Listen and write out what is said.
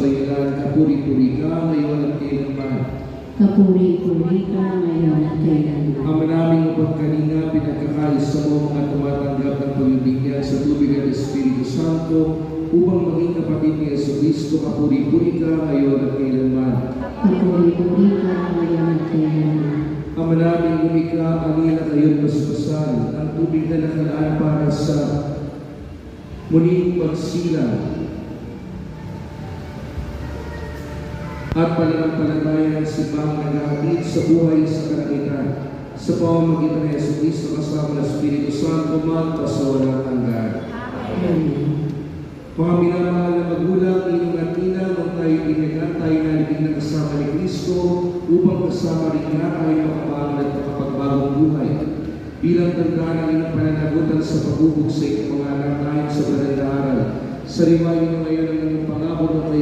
kasabayan, kapuri-puri ka ngayon at kailanman. Kapuri-puri ka ngayon at kailanman. Ama naming mapagkalinga, pinagkakaisa mo mga tumatanggap ng pagbibigyan sa tubig at Espiritu Santo upang maging kapatid ni Jesucristo, kapuri-puri ka ngayon at kailanman. Kapuri-puri ka ngayon at kailanman. Ama naming lumikha, kanina kayo'y basbasan ang tubig na nakalaan para sa muling pagsilang at pananampalataya ng simbahang nag-aakit sa buhay sa kalangitan sa pamamagitan ng Jesucristo kasama ng Espiritu Santo magpasawalang hanggan. Amen. Mga minamahal na magulang, inyong at ina, nung tayo tinagan, tayo nalibig na kasama ni Kristo upang kasama rin nga tayo makabangon at makapagbagong buhay. Bilang tanda ng inyong pananagutan sa pagbubog sa inyong mga anak tayo sa banal na aral. Sa riwayo na ngayon ang inyong pangako na kayo